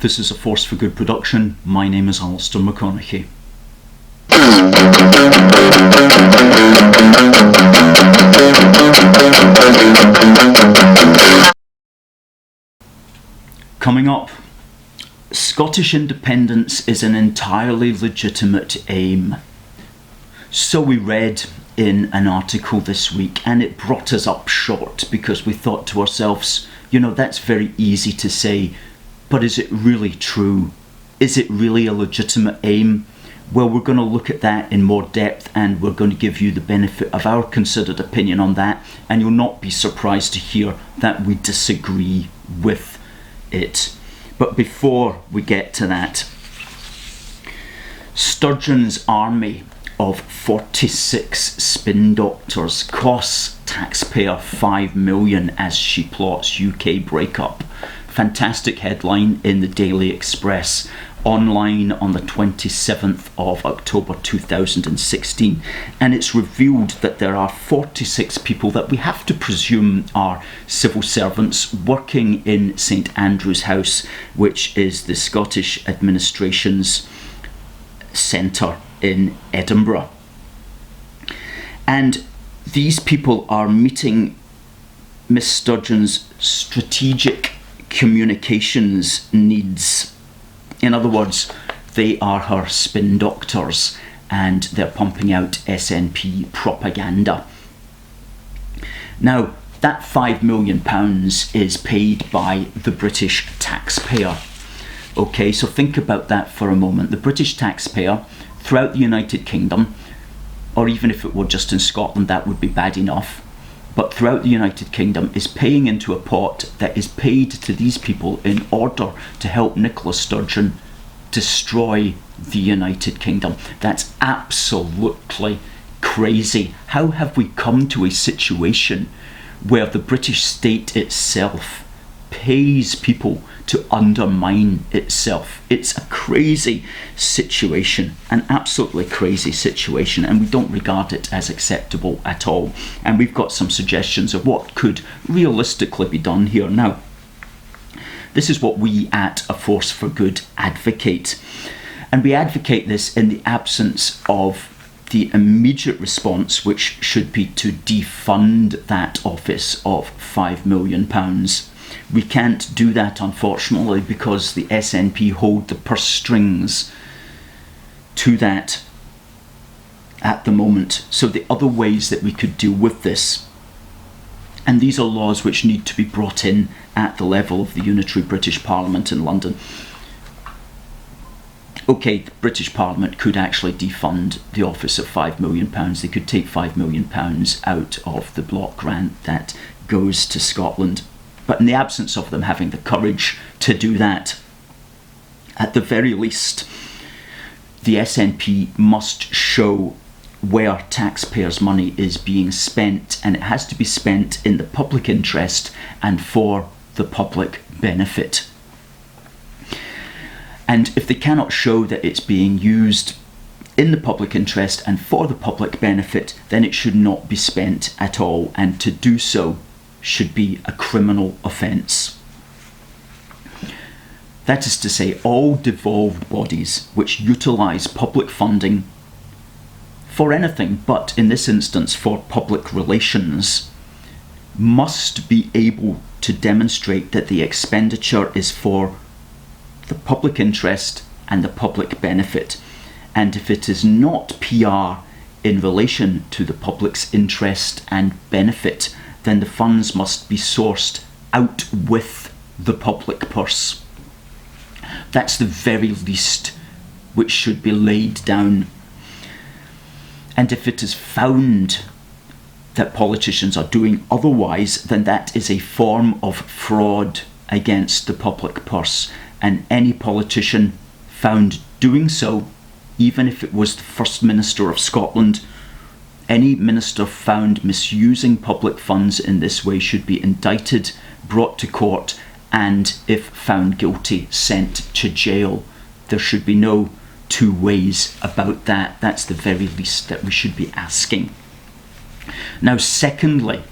This is a Force for Good production. My name is Alistair McConaughey. Coming up, Scottish independence is an entirely legitimate aim. So we read in an article this week, and it brought us up short because we thought to ourselves, that's very easy to say, but is it really true? Is it really a legitimate aim? Well, we're going to look at that in more depth, and we're going to give you the benefit of our considered opinion on that, and you'll not be surprised to hear that we disagree with it. But before we get to that, Sturgeon's army of 46 spin doctors costs taxpayer $5 million as she plots UK breakup. Fantastic headline in the Daily Express, online on the 27th of October 2016, and it's revealed that there are 46 people that we have to presume are civil servants working in St Andrew's House, which is the Scottish Administration's centre in Edinburgh. And these people are meeting Miss Sturgeon's strategic communications needs. In other words, they are her spin doctors, and they're pumping out SNP propaganda. Now, that £5 million is paid by the British taxpayer. Okay, so think about that for a moment. The British taxpayer throughout the United Kingdom, or even if it were just in Scotland, that would be bad enough, but throughout the United Kingdom is paying into a pot that is paid to these people in order to help Nicola Sturgeon destroy the United Kingdom. That's absolutely crazy. How have we come to a situation where the British state itself pays people to undermine itself? It's a crazy situation, an absolutely crazy situation, and we don't regard it as acceptable at all. And we've got some suggestions of what could realistically be done here. Now, this is what we at A Force for Good advocate, and we advocate this in the absence of the immediate response, which should be to defund that office of £5 million. We can't do that, unfortunately, because the SNP hold the purse strings to that at the moment. So the other ways that we could deal with this, and these are laws which need to be brought in at the level of the Unitary British Parliament in London. Okay, the British Parliament could actually defund the office of £5 million. They could take £5 million out of the block grant that goes to Scotland. But in the absence of them having the courage to do that, at the very least, the SNP must show where taxpayers' money is being spent, and it has to be spent in the public interest and for the public benefit. And if they cannot show that it's being used in the public interest and for the public benefit, then it should not be spent at all, and to do so should be a criminal offence. That is to say, all devolved bodies which utilise public funding for anything, but in this instance for public relations, must be able to demonstrate that the expenditure is for the public interest and the public benefit. And if it is not PR in relation to the public's interest and benefit, then the funds must be sourced out with the public purse. That's the very least which should be laid down. And if it is found that politicians are doing otherwise, then that is a form of fraud against the public purse. And any politician found doing so, even if it was the First Minister of Scotland, any minister found misusing public funds in this way should be indicted, brought to court, and if found guilty, sent to jail. There should be no two ways about that. That's the very least that we should be asking. Now, secondly,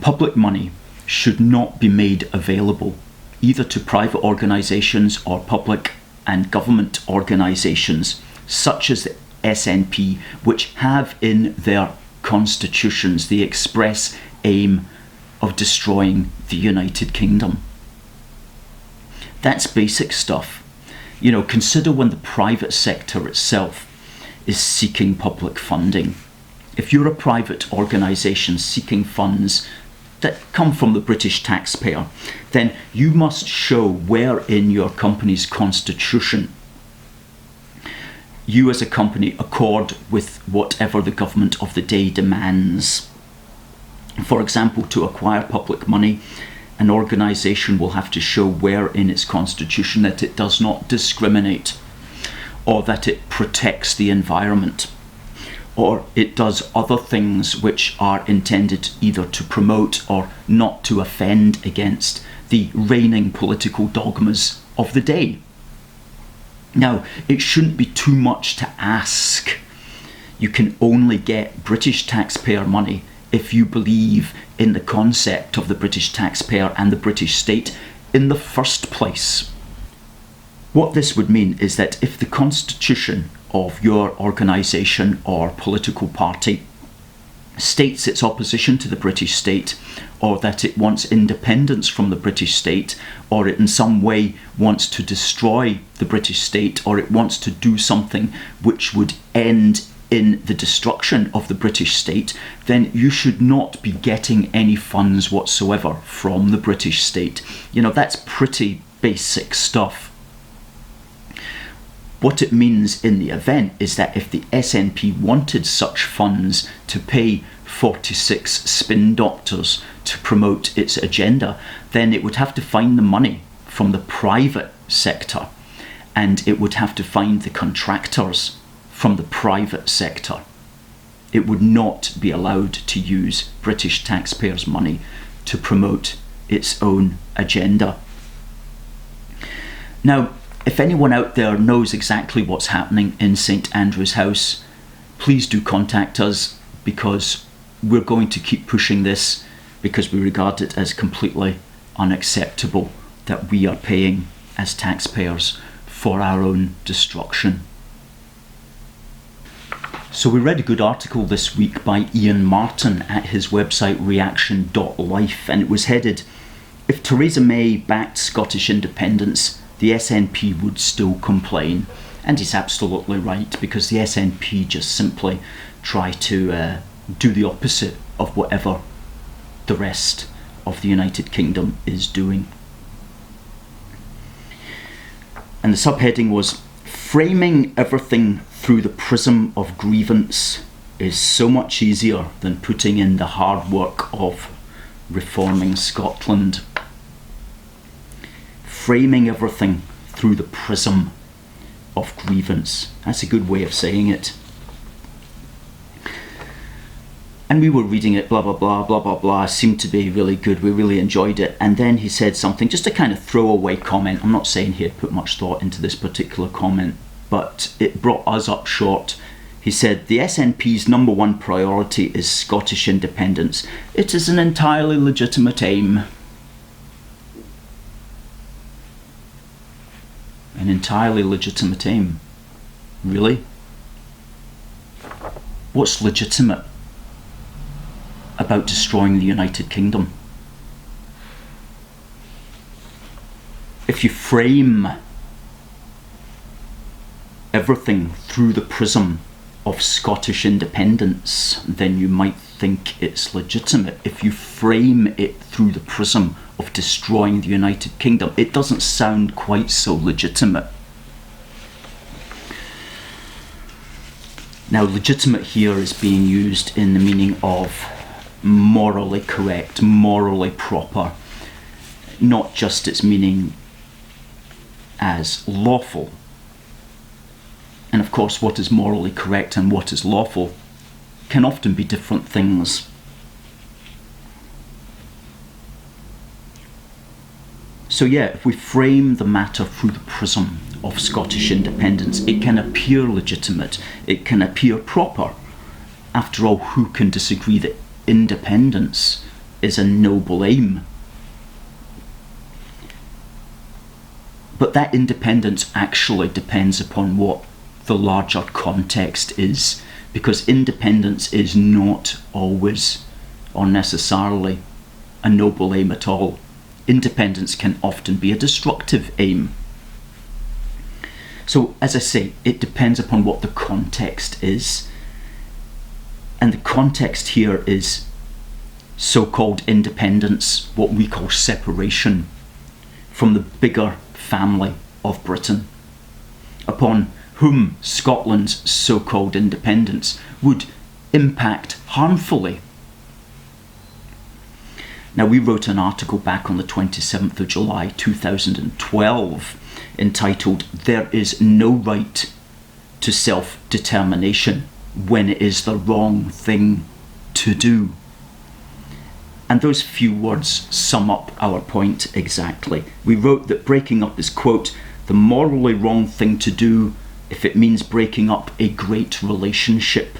public money should not be made available either to private organisations or public and government organisations, such as the SNP, which have in their constitutions the express aim of destroying the United Kingdom. That's basic stuff. You know, consider when the private sector itself is seeking public funding. If you're a private organisation seeking funds that come from the British taxpayer, then you must show where in your company's constitution you as a company accord with whatever the government of the day demands. For example, to acquire public money, an organisation will have to show where in its constitution that it does not discriminate, or that it protects the environment, or it does other things which are intended either to promote or not to offend against the reigning political dogmas of the day. Now, it shouldn't be too much to ask. You can only get British taxpayer money if you believe in the concept of the British taxpayer and the British state in the first place. What this would mean is that if the constitution of your organisation or political party states its opposition to the British state, or that it wants independence from the British state, or it in some way wants to destroy the British state, or it wants to do something which would end in the destruction of the British state, then you should not be getting any funds whatsoever from the British state. You know, that's pretty basic stuff. What it means in the event is that if the SNP wanted such funds to pay 46 spin doctors to promote its agenda, then it would have to find the money from the private sector, and it would have to find the contractors from the private sector. It would not be allowed to use British taxpayers' money to promote its own agenda. Now, if anyone out there knows exactly what's happening in St Andrew's House, please do contact us, because we're going to keep pushing this, because we regard it as completely unacceptable that we are paying as taxpayers for our own destruction. So we read a good article this week by Ian Martin at his website reaction.life, and it was headed, "If Theresa May backed Scottish independence, the SNP would still complain." And he's absolutely right, because the SNP just simply try to do the opposite of whatever the rest of the United Kingdom is doing. And the subheading was, "Framing everything through the prism of grievance is so much easier than putting in the hard work of reforming Scotland." Framing everything through the prism of grievance. That's a good way of saying it. And we were reading it, blah, blah, blah, blah, blah, blah. Seemed to be really good. We really enjoyed it. And then he said something, just a kind of throwaway comment. I'm not saying he had put much thought into this particular comment, but it brought us up short. He said, "The SNP's number one priority is Scottish independence. It is an entirely legitimate aim." An entirely legitimate aim. Really? What's legitimate about destroying the United Kingdom? If you frame everything through the prism of Scottish independence, then you might think it's legitimate. If you frame it through the prism of destroying the United Kingdom, it doesn't sound quite so legitimate. Now, legitimate here is being used in the meaning of morally correct, morally proper, not just its meaning as lawful. And of course, what is morally correct and what is lawful can often be different things. So yeah, if we frame the matter through the prism of Scottish independence, it can appear legitimate, it can appear proper. After all, who can disagree that independence is a noble aim? But that independence actually depends upon what the larger context is, because independence is not always or necessarily a noble aim at all. Independence can often be a destructive aim. So, as I say, it depends upon what the context is. And the context here is so-called independence, what we call separation from the bigger family of Britain, upon whom Scotland's so-called independence would impact harmfully. Now, we wrote an article back on the 27th of July 2012 entitled "There is no right to self-determination when it is the wrong thing to do." And those few words sum up our point exactly. We wrote that breaking up is, quote, "the morally wrong thing to do if it means breaking up a great relationship.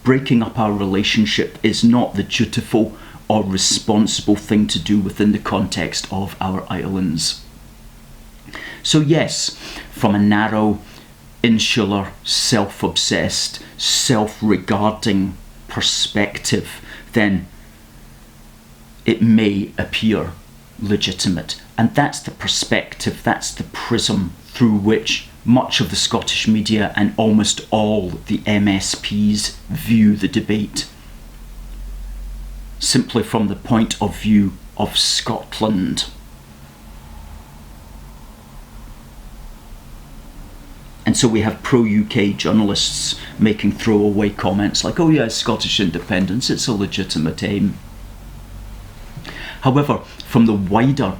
Breaking up our relationship is not the dutiful or responsible thing to do within the context of our islands." So yes, from a narrow, insular, self-obsessed, self-regarding perspective, then it may appear legitimate. And that's the perspective, that's the prism through which much of the Scottish media and almost all the MSPs view the debate. Simply from the point of view of Scotland. And so we have pro-UK journalists making throwaway comments like, "Oh yeah, Scottish independence, it's a legitimate aim." However, from the wider,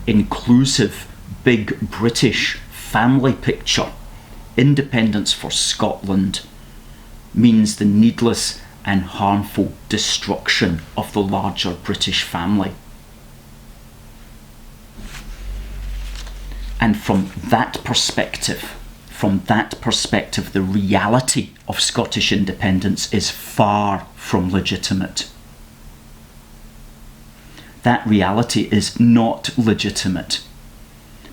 inclusive, big British family picture, independence for Scotland means the needless and harmful destruction of the larger British family. And from that perspective, the reality of Scottish independence is far from legitimate. That reality is not legitimate.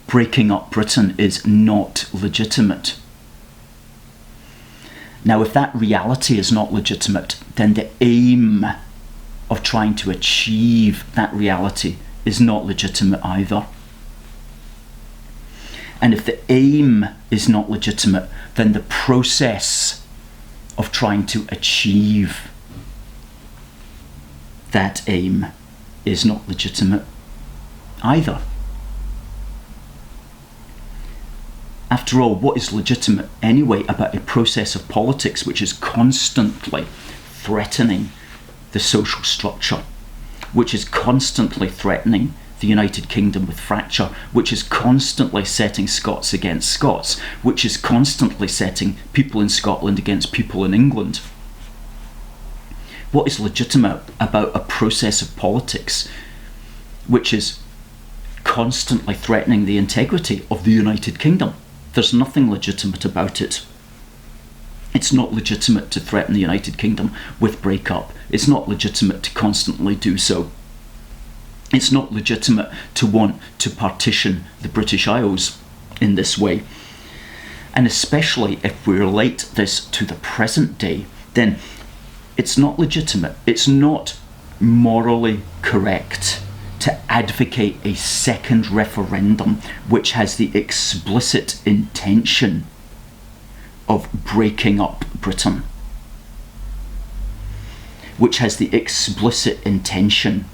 Breaking up Britain is not legitimate. Now, if that reality is not legitimate, then the aim of trying to achieve that reality is not legitimate either. And if the aim is not legitimate, then the process of trying to achieve that aim is not legitimate either. After all, what is legitimate anyway about a process of politics which is constantly threatening the social structure, which is constantly threatening the United Kingdom with fracture, which is constantly setting Scots against Scots, which is constantly setting people in Scotland against people in England? What is legitimate about a process of politics which is constantly threatening the integrity of the United Kingdom? There's nothing legitimate about it. It's not legitimate to threaten the United Kingdom with breakup. It's not legitimate to constantly do so. It's not legitimate to want to partition the British Isles in this way. And especially if we relate this to the present day, then it's not legitimate. It's not morally correct to advocate a second referendum which has the explicit intention of breaking up Britain, which has the explicit intention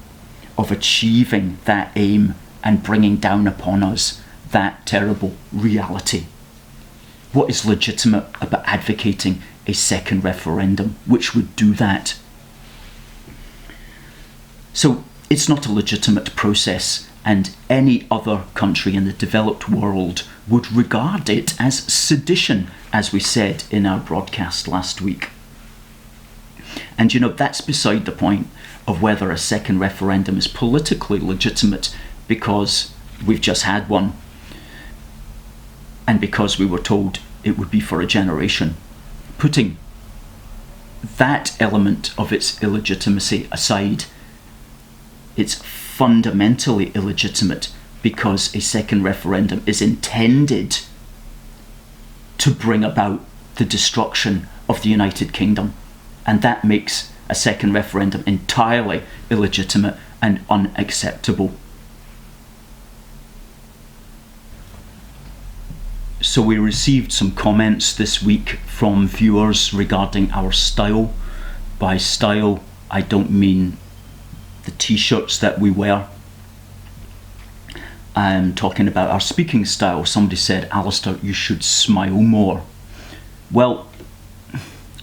of achieving that aim and bringing down upon us that terrible reality. What is legitimate about advocating a second referendum which would do that? So it's not a legitimate process, and any other country in the developed world would regard it as sedition, as we said in our broadcast last week. And you know, that's beside the point of whether a second referendum is politically legitimate because we've just had one and because we were told it would be for a generation. Putting that element of its illegitimacy aside, it's fundamentally illegitimate because a second referendum is intended to bring about the destruction of the United Kingdom. And that makes a second referendum entirely illegitimate and unacceptable. So we received some comments this week from viewers regarding our style. By style, I don't mean the t-shirts that we wear. I'm talking about our speaking style. Somebody said, Alistair, you should smile more. Well,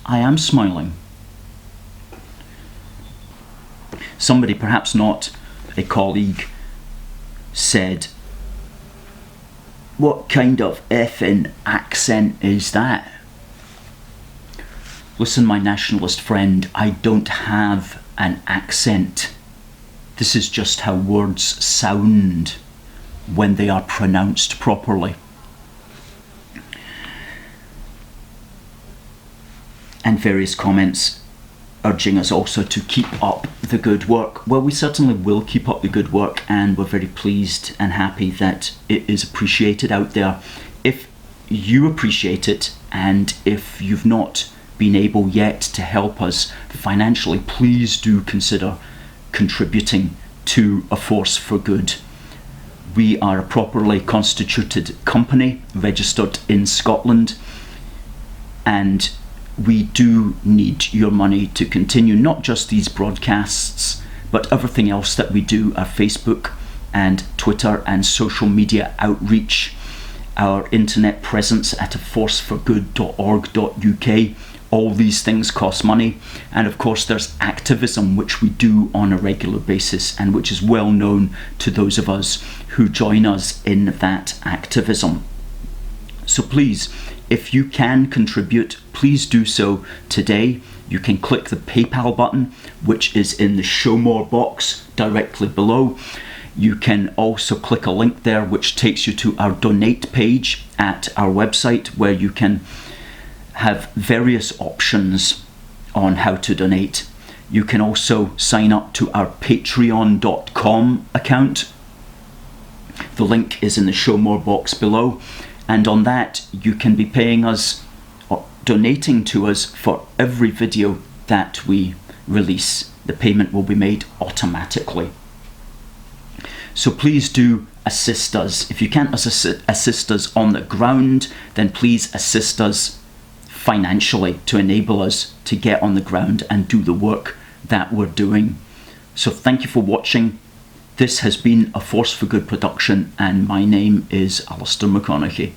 I am smiling. Somebody, perhaps not a colleague, said, what kind of effing accent is that? Listen, my nationalist friend, I don't have an accent. This is just how words sound when they are pronounced properly. And various comments urging us also to keep up the good work. Well, we certainly will keep up the good work, and we're very pleased and happy that it is appreciated out there. If you appreciate it, and if you've not been able yet to help us financially, please do consider contributing to A Force for Good. We are a properly constituted company registered in Scotland, and we do need your money to continue not just these broadcasts, but everything else that we do, our Facebook and Twitter and social media outreach, our internet presence at aforceforgood.org.uk. All these things cost money. And of course there's activism, which we do on a regular basis and which is well known to those of us who join us in that activism. So please, if you can contribute, please do so today. You can click the PayPal button, which is in the Show More box directly below. You can also click a link there which takes you to our donate page at our website, where you can have various options on how to donate. You can also sign up to our patreon.com account. The link is in the Show More box below, and on that you can be paying us or donating to us for every video that we release. The payment will be made automatically. So please do assist us. If you can't assist us on the ground, then please assist us financially to enable us to get on the ground and do the work that we're doing. So thank you for watching. This has been A Force for Good production, and my name is Alistair McConaughey.